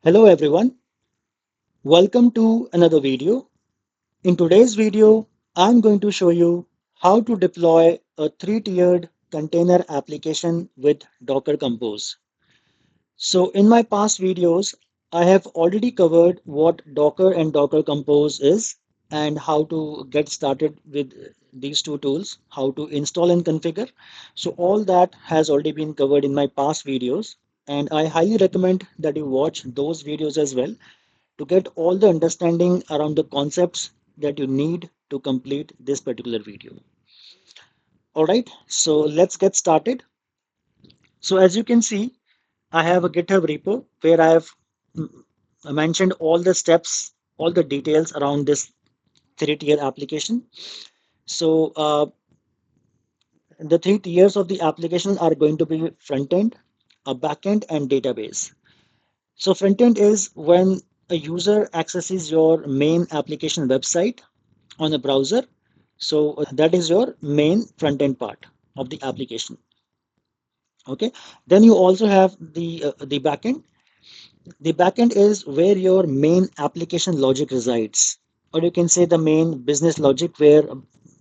Hello everyone, welcome to another video. In today's video, I'm going to show you how to deploy a three-tiered container application with Docker Compose. So in my past videos, I have already covered what Docker and Docker Compose is and how to get started with these two tools, how to install and configure. So all that has already been covered in my past videos, and I highly recommend that you watch those videos as well to get all the understanding around the concepts that you need to complete this particular video. All right, so let's get started. So as you can see, I have a GitHub repo where I have mentioned all the steps, all the details around this three-tier application. So the three tiers of the application are going to be front-end, a back-end, and database. So front-end is when a user accesses your main application website on a browser. So that is your main front end part of the application. Okay. Then you also have the backend. The backend is where your main application logic resides, or you can say the main business logic where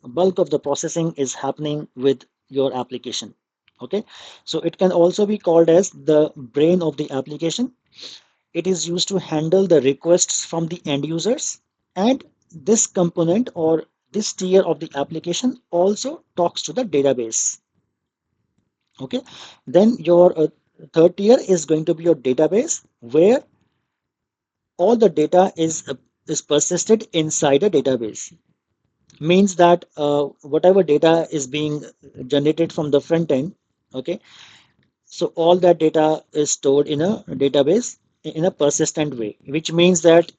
a bulk of the processing is happening with your application. Okay. So it can also be called as the brain of the application. It is used to handle the requests from the end users, and this component or this tier of the application also talks to the database. Okay, then your third tier is going to be your database where all the data is persisted inside a database. Means that whatever data is being generated from the front end, okay, so all that data is stored in a database in a persistent way, which means that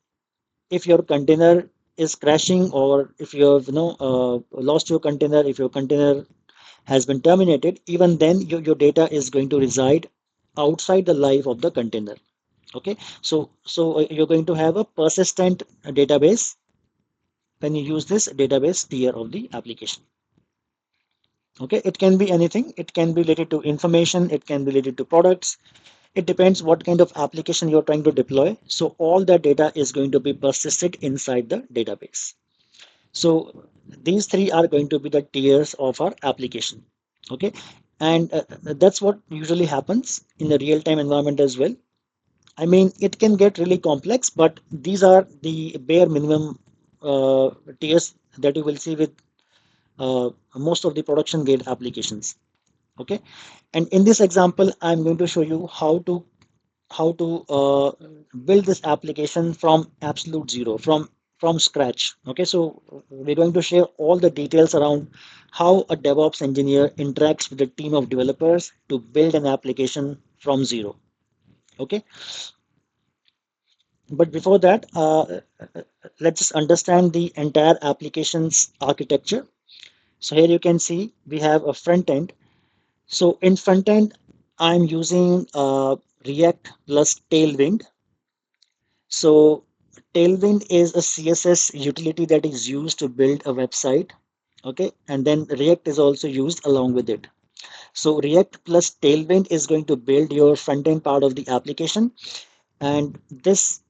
if your container is crashing, or if you have lost your container, if your container has been terminated, even then your data is going to reside outside the life of the container. Okay, so you're going to have a persistent database when you use this database tier of the application. Okay, it can be anything. It can be related to information, it can be related to products. It depends what kind of application you're trying to deploy. So all that data is going to be persisted inside the database. So these three are going to be the tiers of our application. Okay, and that's what usually happens in the real-time environment as well. I mean, it can get really complex, but these are the bare minimum tiers that you will see with most of the production grade applications. Okay, and in this example, I'm going to show you how to build this application from absolute zero, from scratch. Okay, so we're going to share all the details around how a DevOps engineer interacts with a team of developers to build an application from zero. Okay, but before that, let's just understand the entire application's architecture. So here you can see we have a front end. So in front end, I'm using React plus Tailwind. So Tailwind is a CSS utility that is used to build a website. Okay, and then React is also used along with it. So React plus Tailwind is going to build your front end part of the application, and this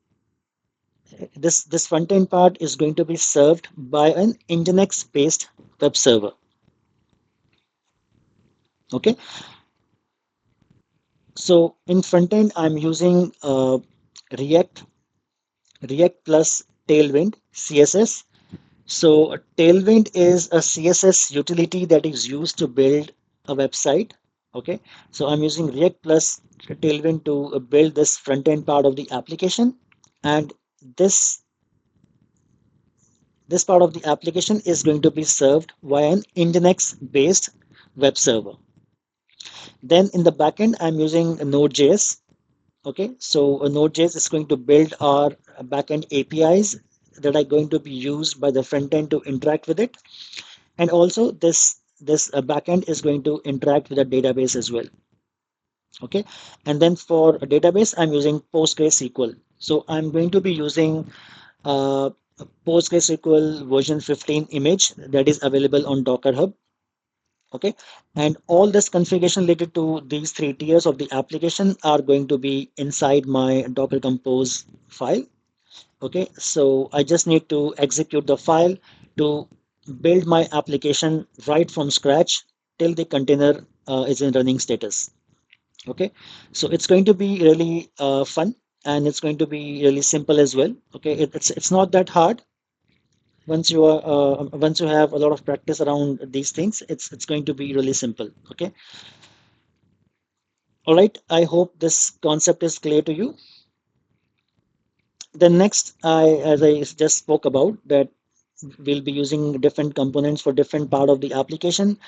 front end part is going to be served by an nginx based web server. Okay, so in front end, I'm using React React plus Tailwind CSS. So Tailwind is a CSS utility that is used to build a website. Okay, so I'm using React plus Tailwind to build this front end part of the application, and this this part of the application is going to be served via an nginx based web server. Then in the backend, I'm using Node.js. Okay, so Node.js is going to build our backend APIs that are going to be used by the front end to interact with it, and also this backend is going to interact with the database as well. Okay, and then for a database, I'm using PostgreSQL. So I'm going to be using uh, PostgreSQL version 15 image that is available on Docker Hub. Okay, and all this configuration related to these three tiers of the application are going to be inside my Docker Compose file. Okay, so I just need to execute the file to build my application right from scratch till the container is in running status. Okay, so it's going to be really fun, and it's going to be really simple as well. Okay, it's not that hard. Once you have a lot of practice around these things, it's going to be really simple. Okay, all right, I hope this concept is clear to you. Then next, as I just spoke about, that we'll be using different components for different part of the application.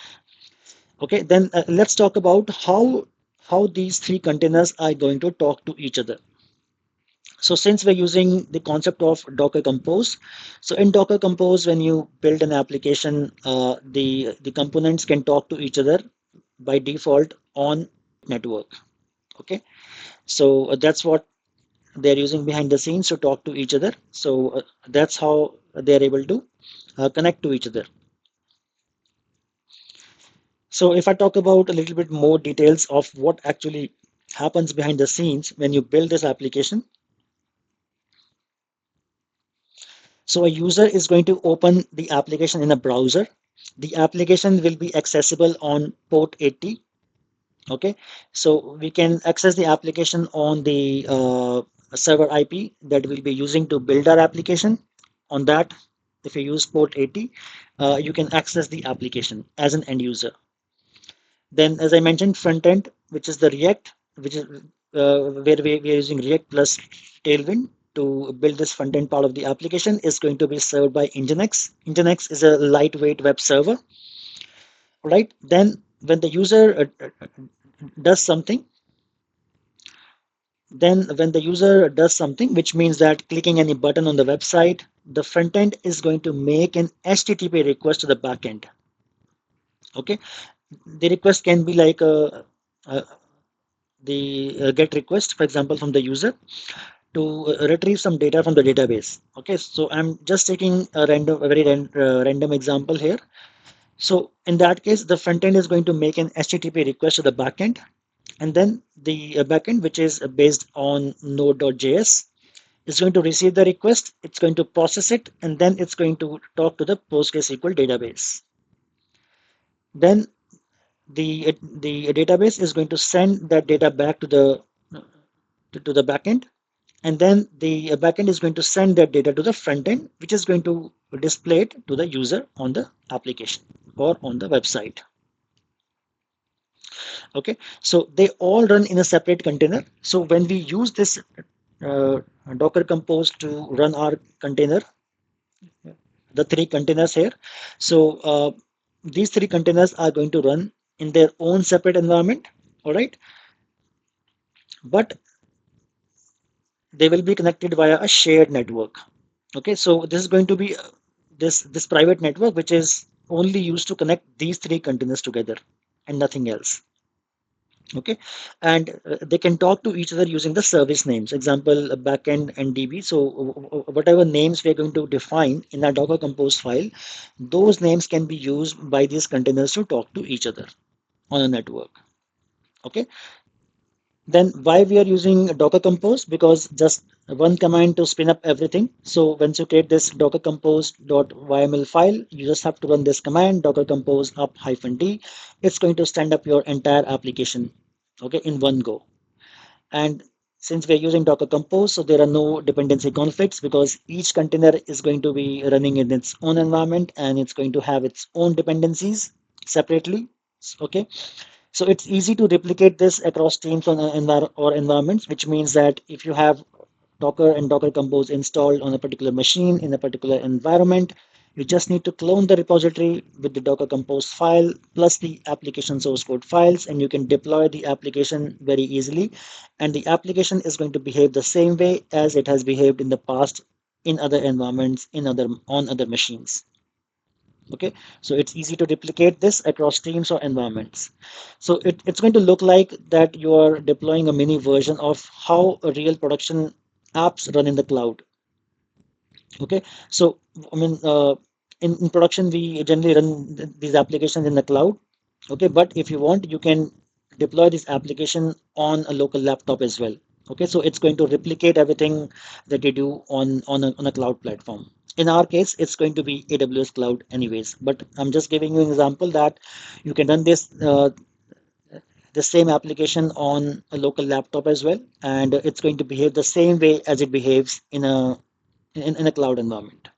Okay, then let's talk about how these three containers are going to talk to each other. So since we're using the concept of Docker Compose, so in Docker Compose, when you build an application, the components can talk to each other by default on network. Okay, so that's what they're using behind the scenes to talk to each other. So that's how they're able to connect to each other. So if I talk about a little bit more details of what actually happens behind the scenes when you build this application. So a user is going to open the application in a browser. The application will be accessible on port 80. Okay, so we can access the application on the server IP that we'll be using to build our application. On that, if you use port 80, you can access the application as an end user. Then, as I mentioned, front end, which is the React, which is where we are using React plus Tailwind to build this front end part of the application, is going to be served by nginx. Nginx is a lightweight web server, right? Then, when the user does something, which means that clicking any button on the website, the front end is going to make an HTTP request to the backend. Okay, the request can be like a the get request, for example, from the user to retrieve some data from the database. Okay, so I'm just taking a very random example here. So in that case, the front end is going to make an HTTP request to the backend, and then the backend, which is based on Node.js, is going to receive the request. It's going to process it, and then it's going to talk to the PostgreSQL database. Then the database is going to send that data back to the backend, and then the backend is going to send that data to the front end, which is going to display it to the user on the application or on the website. Okay, so they all run in a separate container. So when we use this uh, Docker Compose to run our container, the three containers here, so these three containers are going to run in their own separate environment. All right, but they will be connected via a shared network. Okay, so this is going to be this private network, which is only used to connect these three containers together and nothing else. Okay, and they can talk to each other using the service names, example backend and DB. So whatever names we are going to define in our Docker Compose file, those names can be used by these containers to talk to each other on a network. Okay, then why we are using Docker Compose? Because just one command to spin up everything. So once you create this docker-compose.yaml file, you just have to run this command, docker compose up -d. It's going to stand up your entire application, okay, in one go. And since we're using Docker Compose, so there are no dependency conflicts because each container is going to be running in its own environment and it's going to have its own dependencies separately. Okay, so it's easy to replicate this across teams or environments, which means that if you have Docker and Docker Compose installed on a particular machine in a particular environment, you just need to clone the repository with the Docker Compose file plus the application source code files, and you can deploy the application very easily. And the application is going to behave the same way as it has behaved in the past in other environments, on other machines. Okay, so it's easy to replicate this across teams or environments. So it's going to look like that you are deploying a mini version of how a real production apps run in the cloud. Okay, so I mean in production we generally run these applications in the cloud. Okay, but if you want, you can deploy this application on a local laptop as well. Okay, so it's going to replicate everything that you do on a cloud platform. In our case, it's going to be AWS cloud anyways, but I'm just giving you an example that you can run the same application on a local laptop as well, and it's going to behave the same way as it behaves in a cloud environment.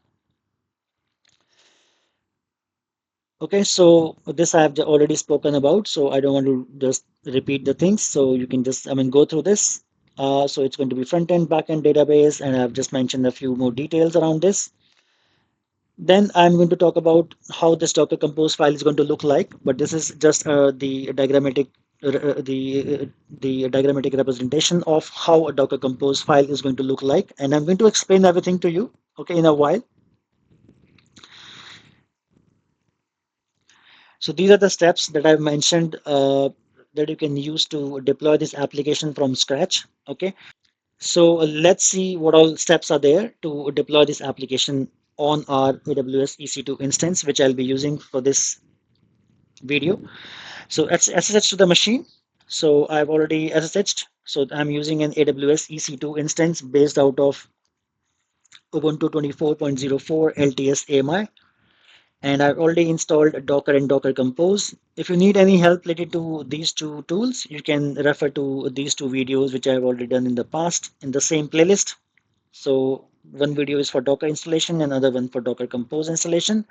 Okay, so this I have already spoken about, so I don't want to just repeat the things. So you can just, I mean, go through this. So it's going to be front end, back end database, and I've just mentioned a few more details around this. Then I'm going to talk about how this Docker Compose file is going to look like, but this is just the diagrammatic representation of how a Docker Compose file is going to look like, and I'm going to explain everything to you, okay, in a while. So these are the steps that I've mentioned that you can use to deploy this application from scratch. Okay, so let's see what all steps are there to deploy this application on our AWS EC2 instance, which I'll be using for this video. So let's SSH to the machine. So I've already SSH'd. So I'm using an AWS EC2 instance based out of Ubuntu 24.04 LTS AMI. And I've already installed Docker and Docker Compose. If you need any help related to these two tools, you can refer to these two videos, which I've already done in the past in the same playlist. So one video is for Docker installation, another one for Docker Compose installation.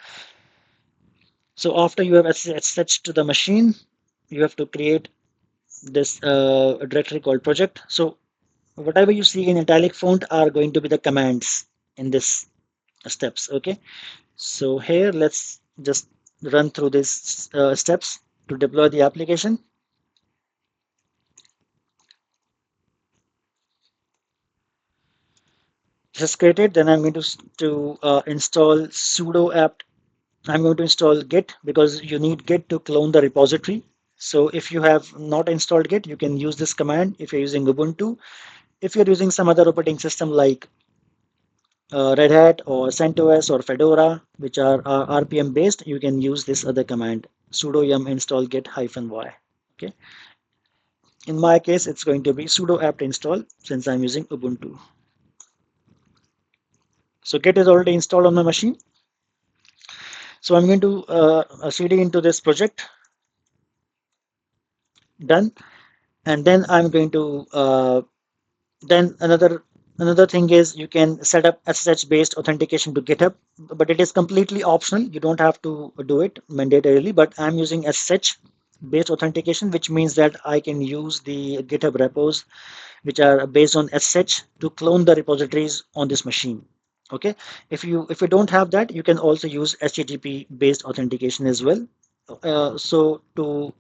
So after you have SSH to the machine, you have to create this directory called project. So whatever you see in italic font are going to be the commands in this steps. Okay. So here, let's just run through these steps to deploy the application. This is created. Then I'm going to install sudo apt. I'm going to install Git because you need Git to clone the repository. So if you have not installed Git, you can use this command if you're using Ubuntu. If you're using some other operating system like Red Hat or CentOS or Fedora, which are RPM based, you can use this other command sudo yum install git -y. Okay. In my case, it's going to be sudo apt install since I'm using Ubuntu. So Git is already installed on my machine. So I'm going to cd into this project, done. And then I'm going to, then another thing is you can set up SSH based authentication to GitHub, but it is completely optional. You don't have to do it mandatorily, but I'm using SSH based authentication, which means that I can use the GitHub repos which are based on SSH to clone the repositories on this machine. Okay, if you don't have that, you can also use HTTP based authentication as well. So to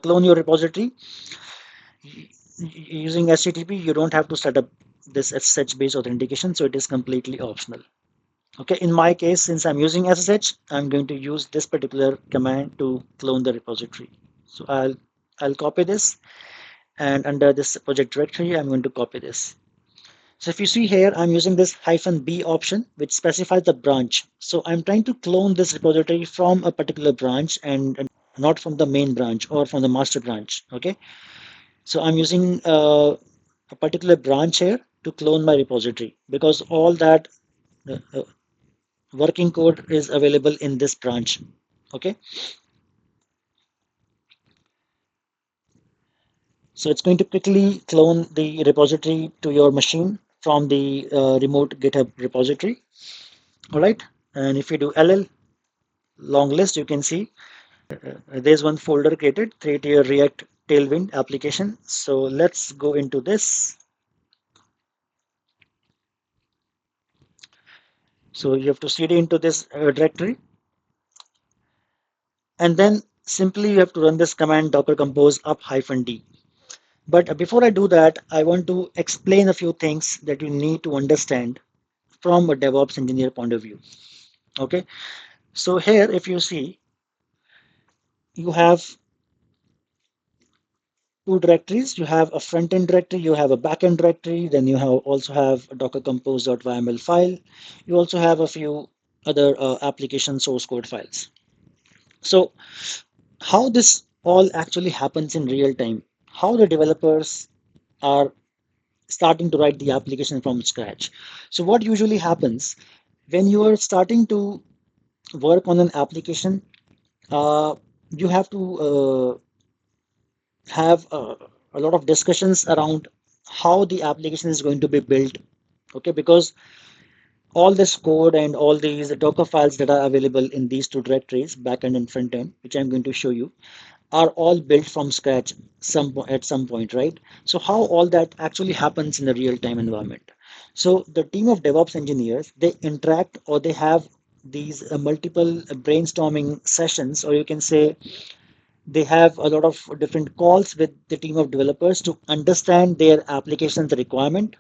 clone your repository using HTTP, you don't have to set up this SSH based authentication, so it is completely optional. Okay, in my case, since I'm using SSH, I'm going to use this particular command to clone the repository. So I'll copy this, and under this project directory, I'm going to copy this. So if you see here, I'm using this -b option, which specifies the branch. So I'm trying to clone this repository from a particular branch and not from the main branch or from the master branch. Okay. So I'm using a particular branch here to clone my repository because all that working code is available in this branch. Okay. So it's going to quickly clone the repository to your machine from the remote GitHub repository. All right. And if you do ll long list, you can see there's one folder created, create your React Tailwind application. So let's go into this. So you have to cd into this directory, and then simply you have to run this command docker compose up -d. But before I do that, I want to explain a few things that you need to understand from a DevOps engineer point of view. Okay, so here if you see, you have two directories. You have a front-end directory, you have a back-end directory, then you also have a docker-compose.yaml file. You also have a few other application source code files. So how this all actually happens in real time. How the developers are starting to write the application from scratch. So what usually happens when you are starting to work on an application, uh, you have to have a lot of discussions around how the application is going to be built. Okay, because all this code and all these Docker files that are available in these two directories, backend and frontend, which I'm going to show you, are all built from scratch at some point, right? So how all that actually happens in a real-time environment. So the team of DevOps engineers, they interact or they have these multiple brainstorming sessions, or you can say they have a lot of different calls with the team of developers to understand their application's requirement.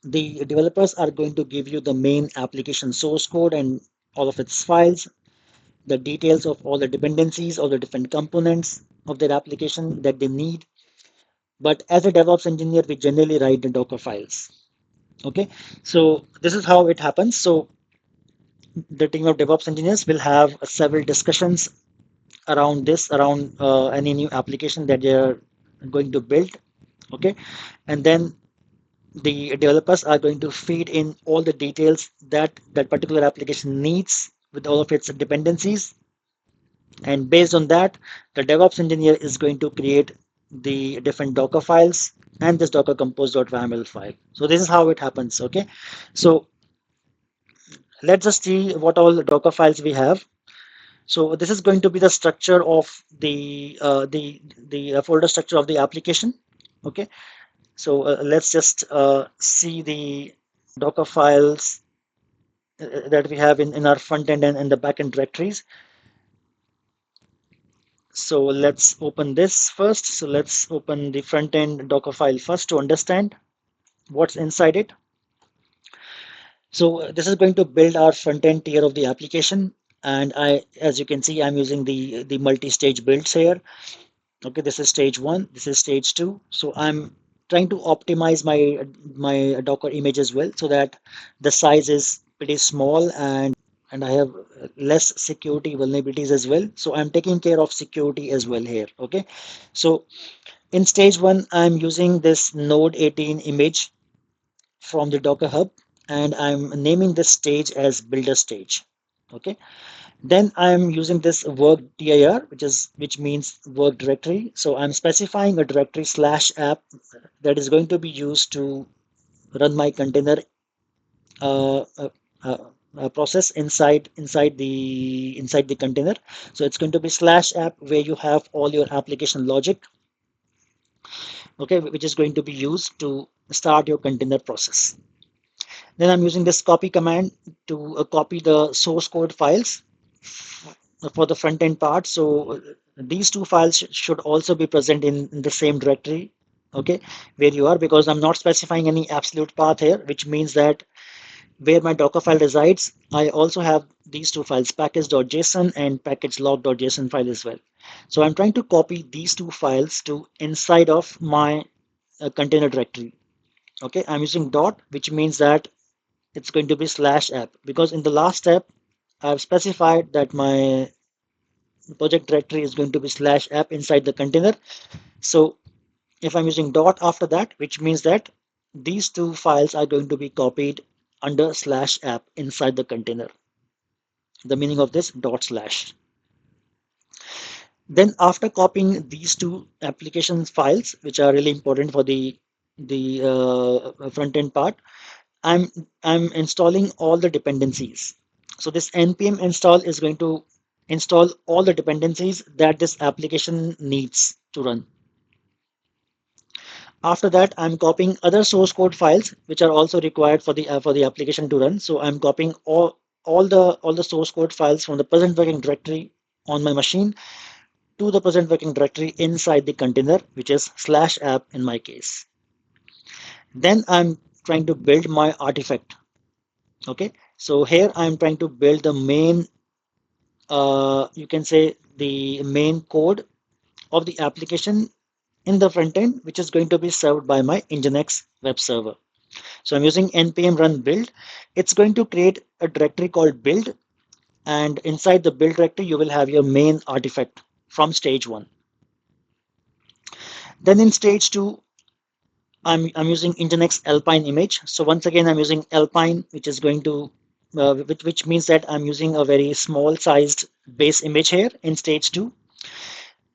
The developers are going to give you the main application source code and all of its files, the details of all the dependencies, all the different components of their application that they need. But as a DevOps engineer, we generally write the Docker files. Okay, so this is how it happens. So the team of DevOps engineers will have several discussions around this, around any new application that they're going to build. Okay, and then the developers are going to feed in all the details that that particular application needs with all of its dependencies. And based on that, the DevOps engineer is going to create the different Docker files and this docker-compose.yaml file. So this is how it happens. Okay. So let's just see what all the Docker files we have. So this is going to be the structure of the folder structure of the application. Okay. So let's just see the Docker files that we have in our front end and in the backend directories. So let's open this first. So let's open the front end Docker file first to understand what's inside it. So this is going to build our front end tier of the application. And as you can see, I'm using the multi-stage builds here. Okay, this is stage one, this is stage two. So I'm trying to optimize my Docker image as well so that the size is pretty small and I have less security vulnerabilities as well. So I'm taking care of security as well here. Okay, so in stage one, I'm using this Node 18 image from the Docker Hub, and I'm naming this stage as builder stage. Okay. Then I'm using this work dir, which means work directory. So I'm specifying a directory slash app that is going to be used to run my container uh, uh, uh, process inside the container. So it's going to be slash app where you have all your application logic, okay, which is going to be used to start your container process. Then I'm using this copy command to copy the source code files for the front end part. So these two files should also be present in the same directory, okay, where you are, because I'm not specifying any absolute path here, which means that where my Docker file resides, I also have these two files, package.json and package.log.json file as well. So I'm trying to copy these two files to inside of my container directory. Okay, I'm using dot, which means that it's going to be slash app, because in the last step I've specified that my project directory is going to be slash app inside the container. So if I'm using dot after that, which means that these two files are going to be copied under slash app inside the container. The meaning of this dot slash. Then after copying these two application files, which are really important for the front end part, I'm I'm installing all the dependencies. So this npm install is going to install all the dependencies that this application needs to run. After that, I'm copying other source code files which are also required for the application to run. So I'm copying all the source code files from the present working directory on my machine to the present working directory inside the container, which is slash app in my case. Then I'm trying to build my artifact. Okay, so here I'm trying to build the main, you can say the main code of the application in the front end, which is going to be served by my nginx web server. So I'm using npm run build. It's going to create a directory called build, and inside the build directory, you will have your main artifact. from stage 1. Then in stage 2, I'm using nginx alpine image. So once again, I'm using alpine, which is going to which means that I'm using a very small sized base image here in stage 2,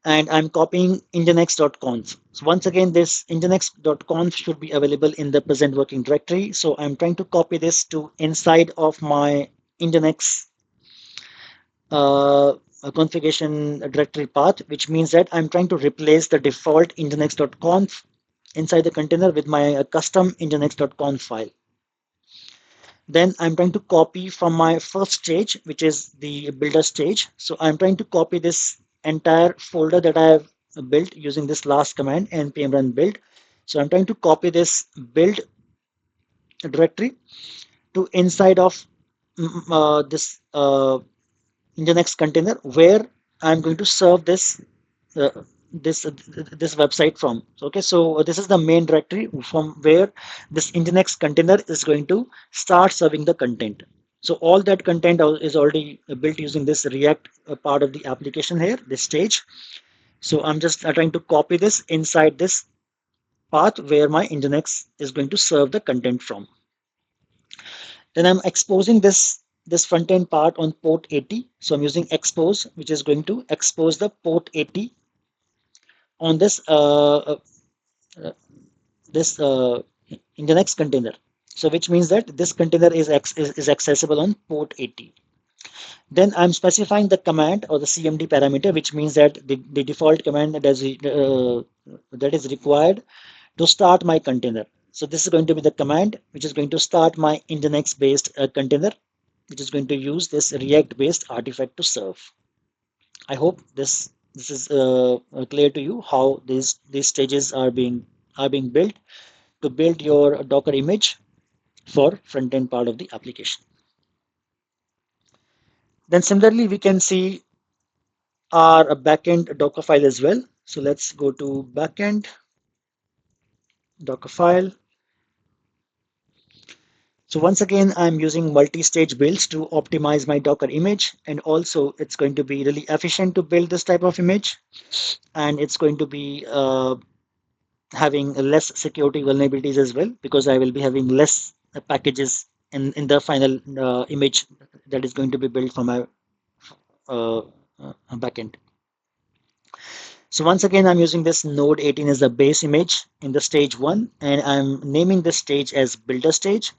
and I'm copying nginx.conf. So once again, this nginx.conf should be available in the present working directory. So I'm trying to copy this to inside of my nginx configuration directory path, which means that I'm trying to replace the default nginx.conf inside the container with my custom nginx.conf file. Then I'm trying to copy from my first stage, which is the builder stage. So I'm trying to copy this entire folder that I have built using this last command, npm run build. So I'm trying to copy this build directory to inside of this nginx container where I'm going to serve uh, this website from. Okay, so this is the main directory from where this nginx container is going to start serving the content. So all that content is already built using this React part of the application here, this stage. So I'm just trying to copy this inside this path where my nginx is going to serve the content from. Then I'm exposing this front end part on port 80. So I'm using expose, which is going to expose the port 80 on this nginx container. So which means that this container is accessible on port 80. Then I'm specifying the command or the CMD parameter, which means that the default command that is required to start my container. So this is going to be the command which is going to start my nginx based container, which is going to use this React based artifact to serve. I hope this is clear to you how these stages are being built to build your Docker image for front end part of the application. Then similarly, we can see our backend Dockerfile as well. So let's go to backend Dockerfile. So once again, I'm using multi-stage builds to optimize my Docker image, and also it's going to be really efficient to build this type of image, and it's going to be having less security vulnerabilities as well, because I will be having less packages in the final image that is going to be built for my uh, backend. So once again, I'm using this node 18 as the base image in the stage 1, and I'm naming this stage as builder stage.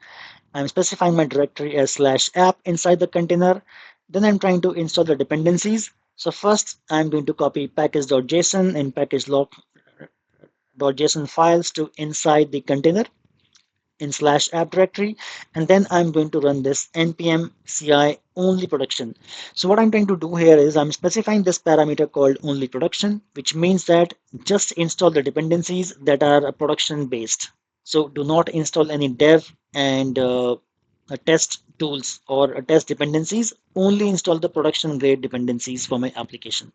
I'm specifying my directory as /app inside the container. Then I'm trying to install the dependencies. So first, I'm going to copy package.json and package.log.json files to inside the container in /app directory, and then I'm going to run this npm ci only production. So what I'm trying to do here is I'm specifying this parameter called only production, which means that just install the dependencies that are production based. So do not install any dev and test tools or test dependencies. Only install the production grade dependencies for my application.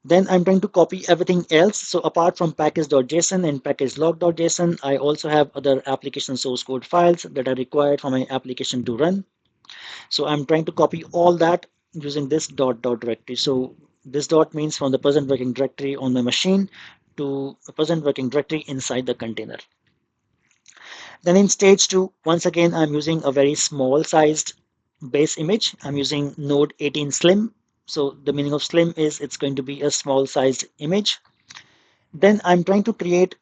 Then I'm trying to copy everything else. So apart from package.json and package.log.json, I also have other application source code files that are required for my application to run. So I'm trying to copy all that using this dot directory. So this dot means from the present working directory on my machine to the present working directory inside the container. Then in stage 2, once again, I'm using a very small sized base image. I'm using Node 18 Slim. So the meaning of Slim is it's going to be a small sized image. Then I'm trying to create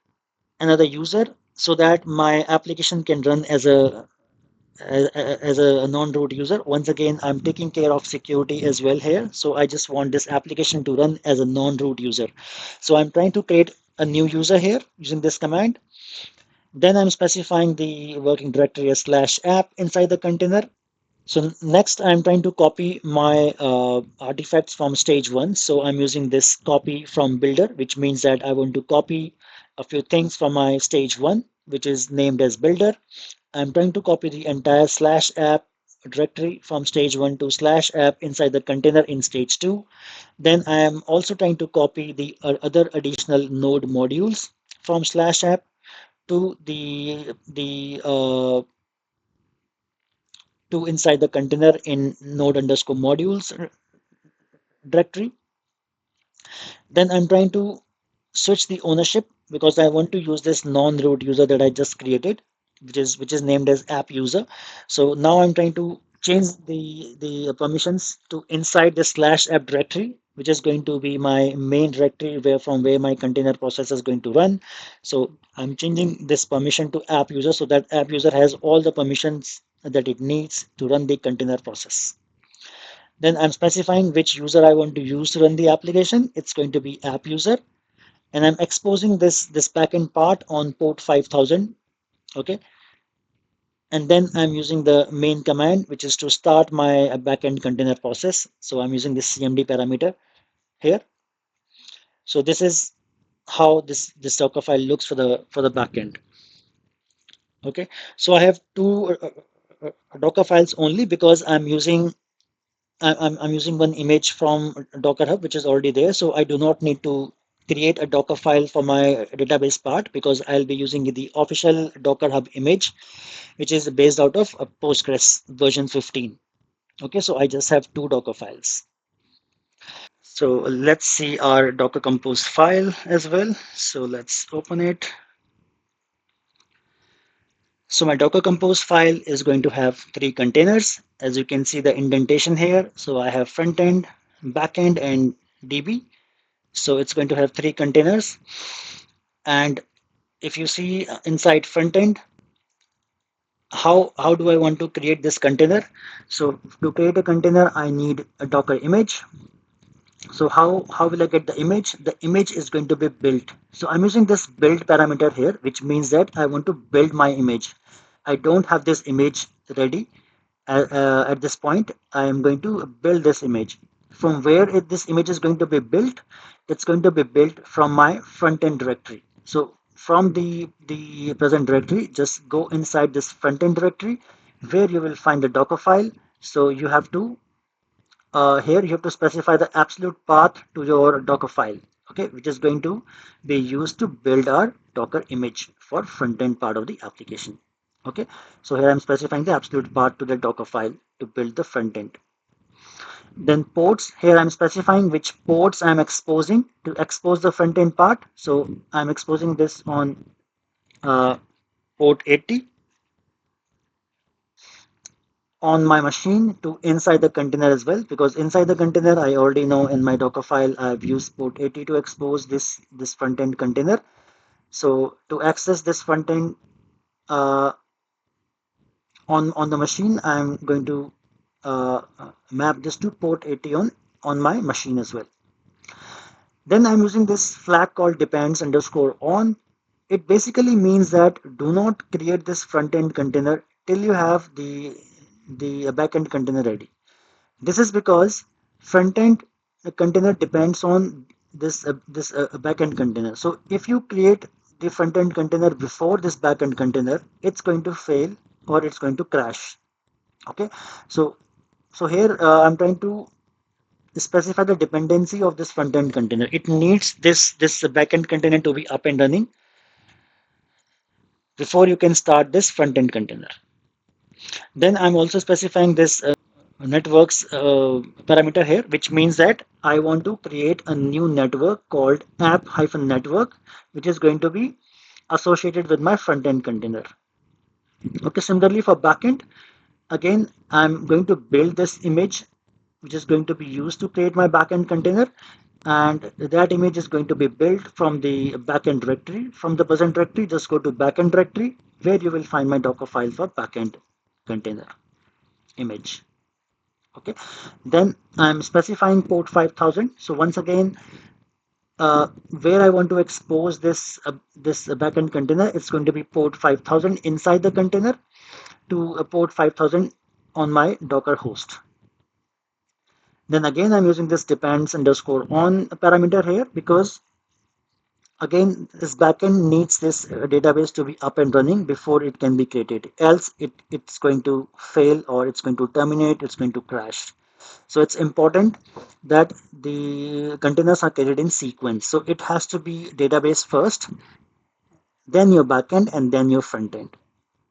another user so that my application can run as a non-root user. Once again, I'm taking care of security as well here. So I just want this application to run as a non-root user. So I'm trying to create a new user here using this command. Then I'm specifying the working directory as /app inside the container. So next I'm trying to copy my artifacts from stage 1. So I'm using this copy from builder, which means that I want to copy a few things from my stage 1, which is named as builder. I'm trying to copy the entire /app directory from stage 1 to /app inside the container in stage 2. Then I am also trying to copy the other additional node modules from /app to to inside the container in node underscore modules directory. Then I'm trying to switch the ownership because I want to use this non-root user that I just created, which is named as app user. So now I'm trying to change the permissions to inside the slash app directory, which is going to be my main directory where my container process is going to run. So I'm changing this permission to app user so that app user has all the permissions that it needs to run the container process. Then I'm specifying which user I want to use to run the application. It's going to be app user, and I'm exposing this backend part on port 5000. Okay, and then I'm using the main command, which is to start my backend container process. So I'm using this cmd parameter here. So this is how this Docker file looks for the backend. Okay, so I have two Docker files only because I'm using one image from Docker Hub, which is already there. So I do not need to create a Docker file for my database part because I'll be using the official Docker Hub image, which is based out of Postgres version 15. Okay, so I just have two Docker files. So let's see our Docker Compose file as well. So let's open it. So my Docker Compose file is going to have three containers. As you can see the indentation here. So I have frontend, backend, and DB. So it's going to have three containers. And if you see inside frontend, how do I want to create this container? So to create a container, I need a Docker image. So how will I get the image? The image is going to be built. So I'm using this build parameter here, which means that I want to build my image. I don't have this image ready. At this point, I am going to build this image. From where this image is going to be built, it's going to be built from my front-end directory. So from the present directory, just go inside this front-end directory where you will find the Docker file. So you have to here you have to specify the absolute path to your Docker file, okay, which is going to be used to build our Docker image for front-end part of the application. Okay, so here I'm specifying the absolute path to the Docker file to build the front end. Then ports, here I'm specifying which ports I'm exposing to expose the front end part. So I'm exposing this on port 80 on my machine to inside the container as well, because inside the container I already know in my Docker file I've used port 80 to expose this front end container. So to access this front end uh, on the machine, I'm going to map this to port 80 on my machine as well. Then I'm using this flag called depends underscore on. It basically means that do not create this front end container till you have the backend container ready. This is because front-end container depends on this backend container. So if you create the front-end container before this backend container, it's going to fail or it's going to crash. Okay, so here I'm trying to specify the dependency of this front-end container. It needs this backend container to be up and running before you can start this front-end container. Then I'm also specifying this networks parameter here, which means that I want to create a new network called app-network, which is going to be associated with my front-end container. Okay, similarly for backend, again, I'm going to build this image, which is going to be used to create my backend container. And that image is going to be built from the backend directory. From the present directory, just go to backend directory, where you will find my Docker file for backend container image. Okay, then I'm specifying port 5000. So once again, where I want to expose this backend container, it's going to be port 5000 inside the container to port 5000 on my Docker host. Then again, I'm using this depends underscore on parameter here because again, this backend needs this database to be up and running before it can be created. Else, it's going to fail or it's going to terminate. It's going to crash. So it's important that the containers are created in sequence. So it has to be database first, then your backend, and then your front end.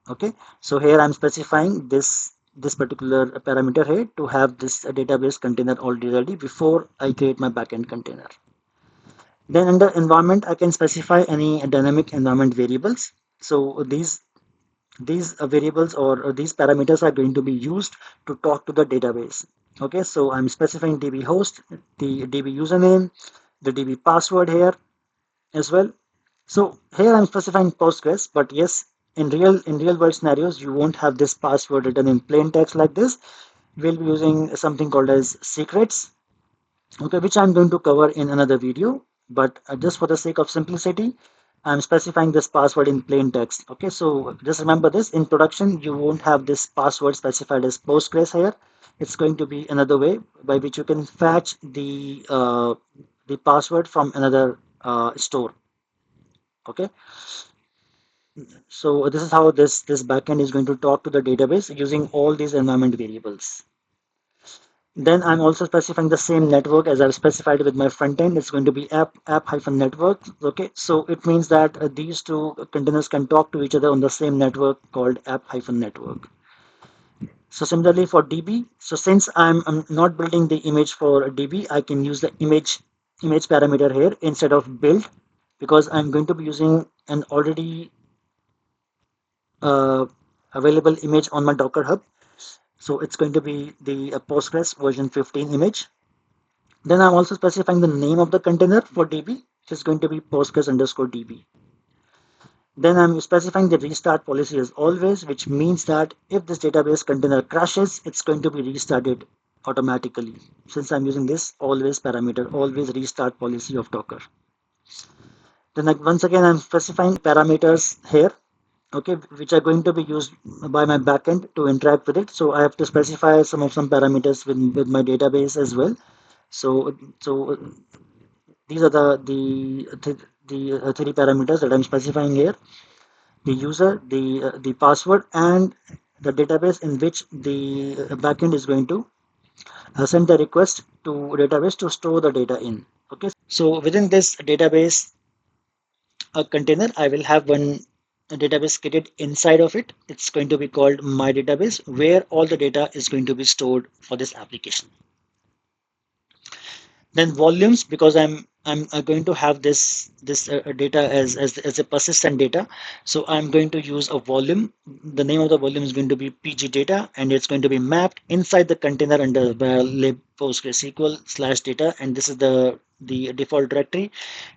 Okay. So here I'm specifying this this particular parameter here to have this database container already ready before I create my backend container. Then under environment, I can specify any dynamic environment variables. So these variables or these parameters are going to be used to talk to the database. Okay, so I'm specifying DB host, the DB username, the DB password here as well. So here I'm specifying Postgres, but yes, in real world scenarios, you won't have this password written in plain text like this. We'll be using something called as secrets, okay, which I'm going to cover in another video. But just for the sake of simplicity, I'm specifying this password in plain text. Okay, so just remember this, in production, you won't have this password specified as Postgres here. It's going to be another way by which you can fetch the password from another store. Okay, so this is how this backend is going to talk to the database using all these environment variables. Then I'm also specifying the same network as I've specified with my front end. It's going to be app-network. Okay, so it means that these two containers can talk to each other on the same network called app-network. So similarly for DB, so since I'm not building the image for DB, I can use the image parameter here instead of build, because I'm going to be using an already uh, available image on my Docker Hub. So it's going to be the Postgres version 15 image. Then I'm also specifying the name of the container for DB, which is going to be Postgres underscore DB. Then I'm specifying the restart policy as always, which means that if this database container crashes, it's going to be restarted automatically. Since I'm using this always parameter, always restart policy of Docker. Then once again, I'm specifying parameters here, okay, which are going to be used by my backend to interact with it. So I have to specify some parameters with my database as well. So these are the three parameters that I'm specifying here: the user, the password, and the database in which the backend is going to send the request to database to store the data in. Okay, so within this database container, I will have one database created inside of it. It's going to be called my database, where all the data is going to be stored for this application. Then volumes, because I'm going to have this data as a persistent data, so I'm going to use a volume. The name of the volume is going to be pg data, and it's going to be mapped inside the container under lib PostgreSQL /data, and this is the default directory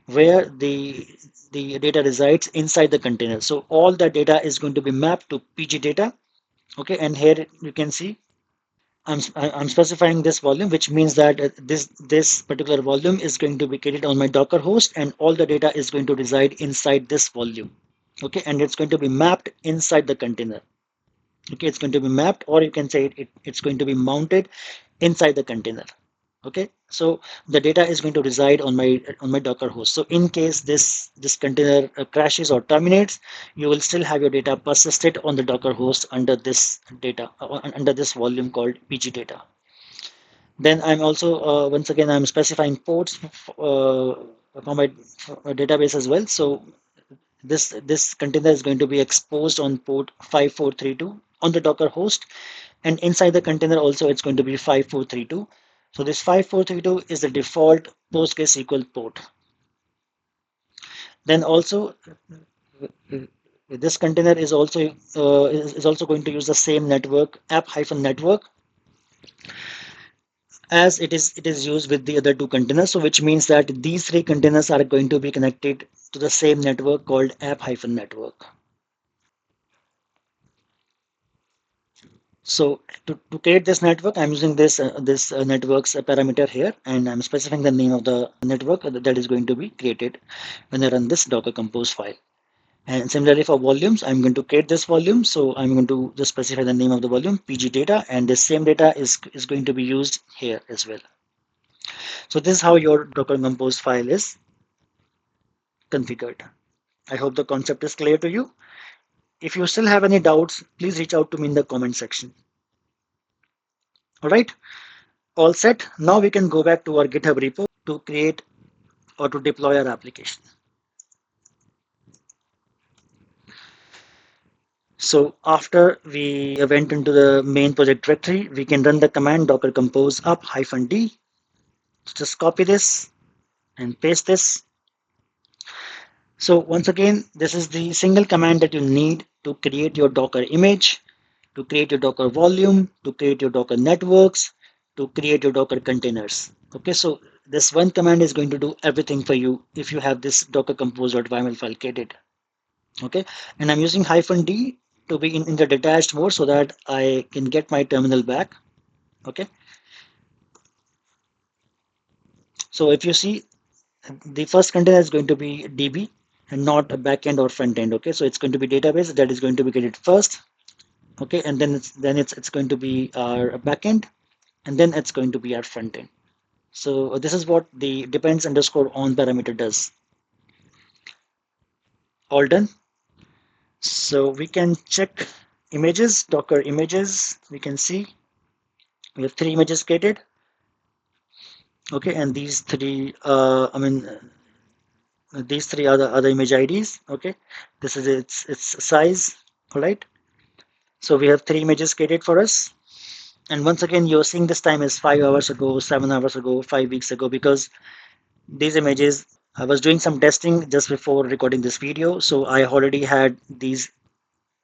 where the data resides inside the container. So all the data is going to be mapped to pg data. Okay, and here you can see I'm specifying this volume, which means that this particular volume is going to be created on my Docker host, and all the data is going to reside inside this volume. Okay, and it's going to be mapped inside the container. Okay, it's going to be mapped, or you can say it's going to be mounted inside the container. Okay, so the data is going to reside on my Docker host. So in case this container crashes or terminates, you will still have your data persisted on the Docker host under this data under this volume called pg data. Then I'm also once again I'm specifying ports for my database as well. So this container is going to be exposed on port 5432 on the Docker host, and inside the container also it's going to be 5432. So this 5432 is the default PostgreSQL port. Then also this container is also going to use the same network app-network as it is used with the other two containers. So which means that these three containers are going to be connected to the same network called app-network. So to create this network, I'm using this network's parameter here, and I'm specifying the name of the network that is going to be created when I run this Docker Compose file. And similarly for volumes, I'm going to create this volume. So I'm going to just specify the name of the volume, pg data, and the same data is going to be used here as well. So this is how your Docker Compose file is configured. I hope the concept is clear to you. If you still have any doubts, please reach out to me in the comment section. All right, all set. Now we can go back to our GitHub repo to create or to deploy our application. So after we went into the main project directory, we can run the command docker compose up -d. Just copy this and paste this. So once again, this is the single command that you need to create your Docker image, to create your Docker volume, to create your Docker networks, to create your Docker containers. Okay, so this one command is going to do everything for you if you have this docker-compose.yaml file created. Okay, and I'm using -d to be in the detached mode so that I can get my terminal back. Okay, so if you see, the first container is going to be DB and not a backend or front end. Okay, so it's going to be database that is going to be created first. Okay, and then it's going to be our backend, and then it's going to be our front end. So this is what the depends underscore on parameter does. All done. So we can check images, Docker images. We can see we have 3 images created. Okay, and these 3, these 3 are the other image IDs. Okay, this is its size. All right. So we have 3 images created for us. And once again, you're seeing this time is 5 hours ago, 7 hours ago, 5 weeks ago, because these images, I was doing some testing just before recording this video. So I already had these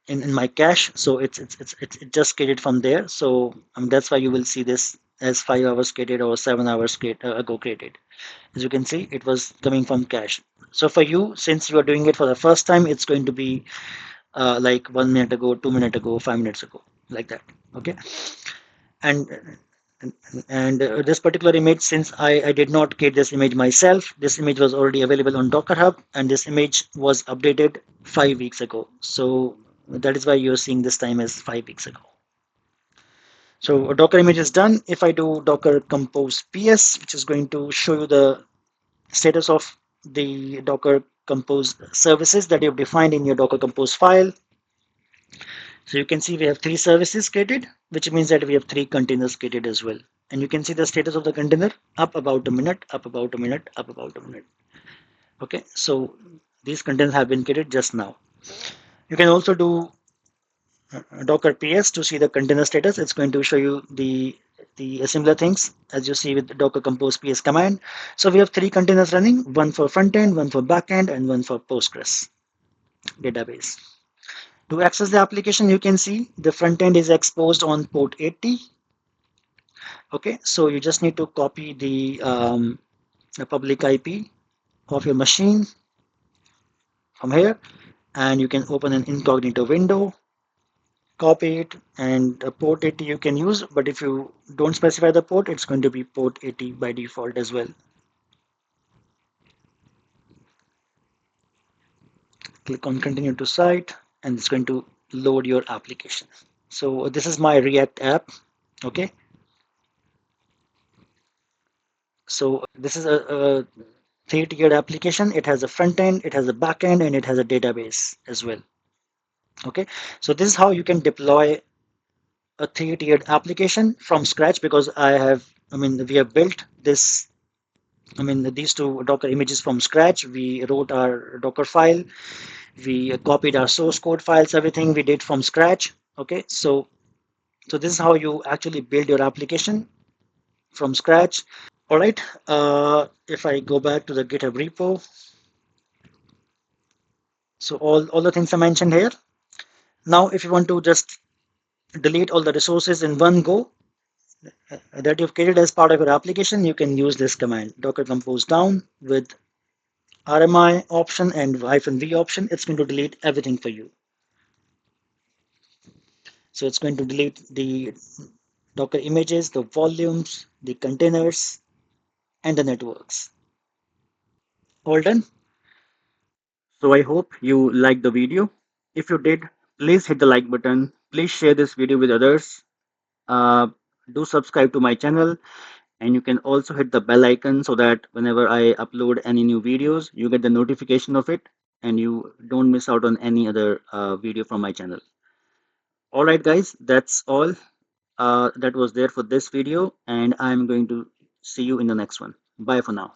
in my cache. So it's just created from there. So that's why you will see this as 5 hours created or 7 hours ago created. As you can see, it was coming from cache. So for you, since you are doing it for the first time, it's going to be like 1 minute ago, 2 minutes ago, 5 minutes ago, like that. Okay, and this particular image, since I did not create this image myself, this image was already available on Docker Hub, and this image was updated 5 weeks ago. So that is why you're seeing this time as 5 weeks ago. So a Docker image is done. If I do docker compose ps, which is going to show you the status of the Docker compose services that you've defined in your Docker compose file. So you can see we have 3 services created, which means that we have 3 containers created as well. And you can see the status of the container up about a minute, up about a minute, up about a minute. Okay, so these containers have been created just now. You can also do docker ps to see the container status. It's going to show you the similar things as you see with the docker compose ps command. So we have 3 containers running, one for front end, one for back end, and one for Postgres database. To access the application, you can see the front end is exposed on port 80. Okay, so you just need to copy the public IP of your machine from here, and you can open an incognito window, copy it, and port 80 you can use, but if you don't specify the port, it's going to be port 80 by default as well. Click on continue to site, and it's going to load your application. So this is my React app. Okay, so this is a 3-tiered application. It has a front end, it has a back end, and it has a database as well. Okay, so this is how you can deploy a 3-tiered application from scratch, because we have built this, these 2 Docker images from scratch. We wrote our Docker file, we copied our source code files, everything we did from scratch. Okay, so this is how you actually build your application from scratch. All right, if I go back to the GitHub repo, so all the things I mentioned here. Now, if you want to just delete all the resources in one go that you've created as part of your application, you can use this command, docker compose down with RMI option and -v option. It's going to delete everything for you. So it's going to delete the Docker images, the volumes, the containers, and the networks. All done. So I hope you liked the video. If you did, please hit the like button. Please share this video with others. Uh, do subscribe to my channel, and you can also hit the bell icon so that whenever I upload any new videos, you get the notification of it and you don't miss out on any other video from my channel. All right, guys, that's all that was there for this video, and I'm going to see you in the next one. Bye for now.